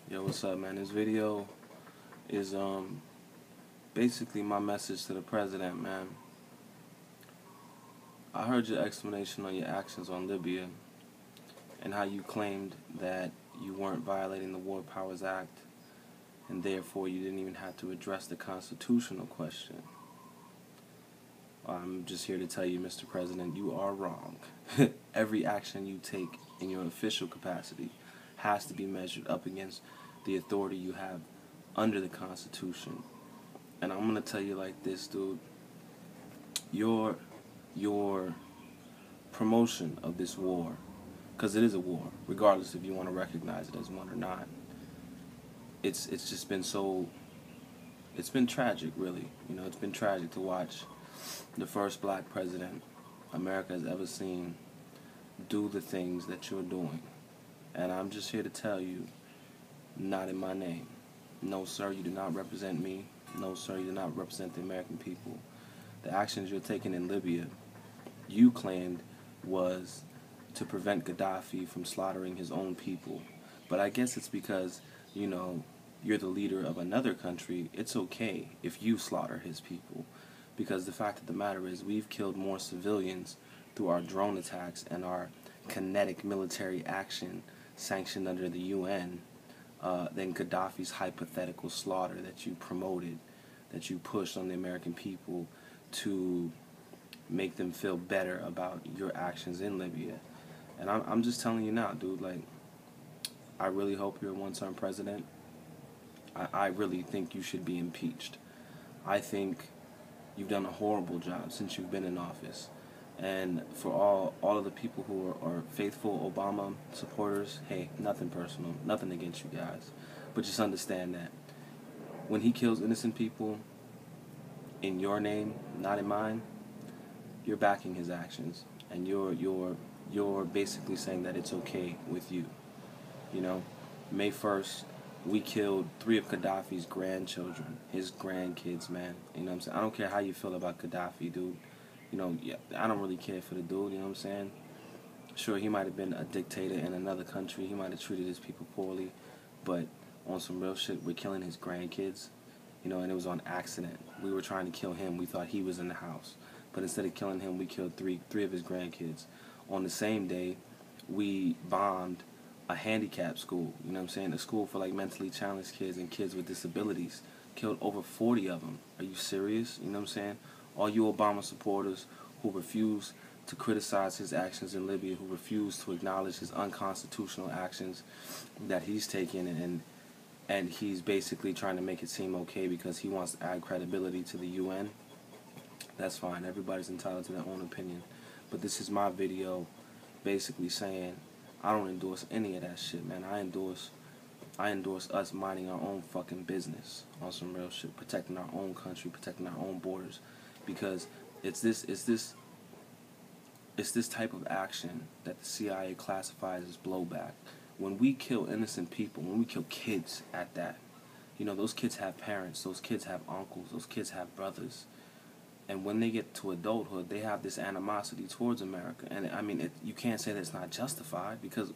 Yo, what's up, man? This video is basically my message to the president, man. I heard your explanation on your actions on Libya and how you claimed that you weren't violating the War Powers Act and therefore you didn't even have to address the constitutional question. I'm just here to tell you, Mr. President, you are wrong. Every action you take in your official capacity has to be measured up against the authority you have under the Constitution. And I'm gonna tell you like this, dude. Your promotion of this war, because it is a war, regardless if you want to recognize it as one or not. It's just been so. It's been tragic, really. It's been tragic to watch the first black president America has ever seen do the things that you're doing. And I'm just here to tell you, not in my name. No, sir, you do not represent me. No, sir, you do not represent the American people. The actions you're taking in Libya, you claimed was to prevent Gaddafi from slaughtering his own people. But I guess it's because, you're the leader of another country. It's okay if you slaughter his people. Because the fact of the matter is we've killed more civilians through our drone attacks and our kinetic military action sanctioned under the UN than Gaddafi's hypothetical slaughter that you promoted, that you pushed on the American people to make them feel better about your actions in Libya. And I'm just telling you now, dude, like, I really hope you're a one-term president. I really think you should be impeached. I think you've done a horrible job since you've been in office. And for all of the people who are faithful Obama supporters, hey, nothing personal, nothing against you guys. But just understand that when he kills innocent people in your name, not in mine, you're backing his actions. And you're basically saying that it's okay with you. May 1st, we killed 3 of Gaddafi's grandchildren, his grandkids, man. You know what I'm saying? I don't care how you feel about Gaddafi, dude. I don't really care for the dude, you know what I'm saying? Sure, he might have been a dictator in another country. He might have treated his people poorly. But on some real shit, we're killing his grandkids. And it was on accident. We were trying to kill him. We thought he was in the house. But instead of killing him, we killed three of his grandkids. On the same day, we bombed a handicapped school, a school for like mentally challenged kids and kids with disabilities. Killed over 40 of them. Are you serious? All you Obama supporters who refuse to criticize his actions in Libya, who refuse to acknowledge his unconstitutional actions that he's taken, and he's basically trying to make it seem okay because he wants to add credibility to the UN. That's fine. Everybody's entitled to their own opinion. But this is my video basically saying I don't endorse any of that shit, man. I endorse us minding our own fucking business on some real shit, protecting our own country, protecting our own borders, because it's this type of action that the CIA classifies as blowback. When we kill innocent people, when we kill kids at that, those kids have parents, those kids have uncles, those kids have brothers. And when they get to adulthood, they have this animosity towards America. And I mean, you can't say that it's not justified because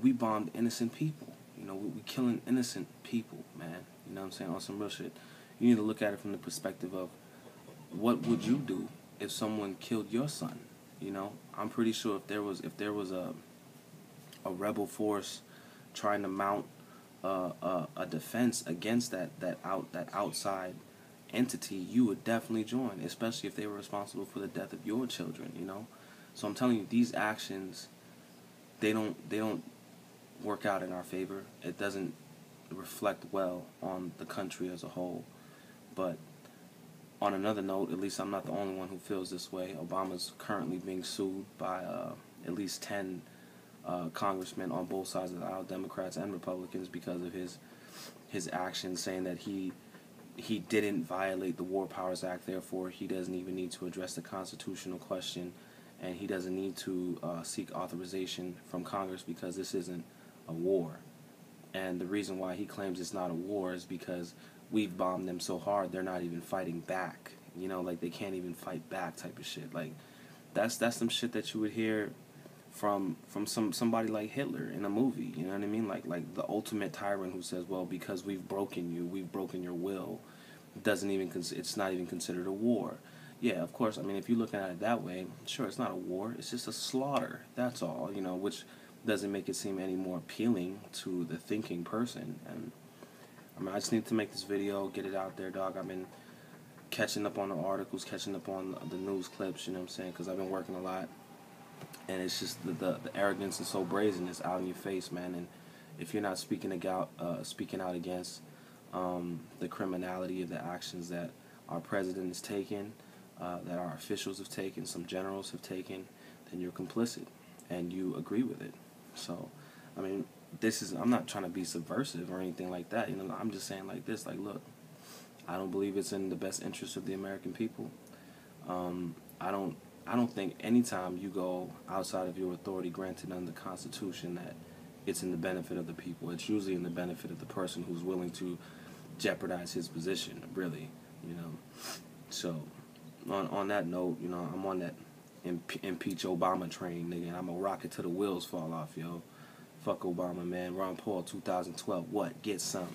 we bombed innocent people. We killing innocent people, man. You know what I'm saying? On some real shit. You need to look at it from the perspective of what would you do if someone killed your son? I'm pretty sure if there was a rebel force trying to mount a defense against that outside entity, you would definitely join, especially if they were responsible for the death of your children. So I'm telling you, these actions, they don't work out in our favor. It doesn't reflect well on the country as a whole. But on another note, at least I'm not the only one who feels this way. Obama's currently being sued by at least 10 congressmen on both sides of the aisle, Democrats and Republicans, because of his actions, saying that he didn't violate the War Powers Act, therefore he doesn't even need to address the constitutional question, and he doesn't need to seek authorization from Congress because this isn't a war. And the reason why he claims it's not a war is because we've bombed them so hard they're not even fighting back. Like they can't even fight back type of shit. Like that's some shit that you would hear from somebody like Hitler in a movie. You know what I mean? Like the ultimate tyrant who says, well, because we've broken you, we've broken your will, doesn't even it's not even considered a war. Yeah, of course. I mean, if you're looking at it that way, sure, it's not a war. It's just a slaughter. That's all. You know, which doesn't make it seem any more appealing to the thinking person. And I mean, I just need to make this video, get it out there, dog. I've been catching up on the articles, catching up on the news clips. You know what I'm saying? Because I've been working a lot. And it's just the arrogance is so brazen. It's out in your face, man. And if you're not speaking out against the criminality of the actions that our president is taking, that our officials have taken, some generals have taken, then you're complicit, and you agree with it. So, I mean, I'm not trying to be subversive or anything like that. You know, I'm just saying like this, like, look, I don't believe it's in the best interest of the American people. I don't think anytime you go outside of your authority granted under the Constitution that it's in the benefit of the people. It's usually in the benefit of the person who's willing to jeopardize his position, really, you know. So, on that note, you know, I'm on that impeach Obama train, nigga, and I'm gonna rock it till the wheels fall off, yo. Fuck Obama, man. Ron Paul, 2012. What? Get some.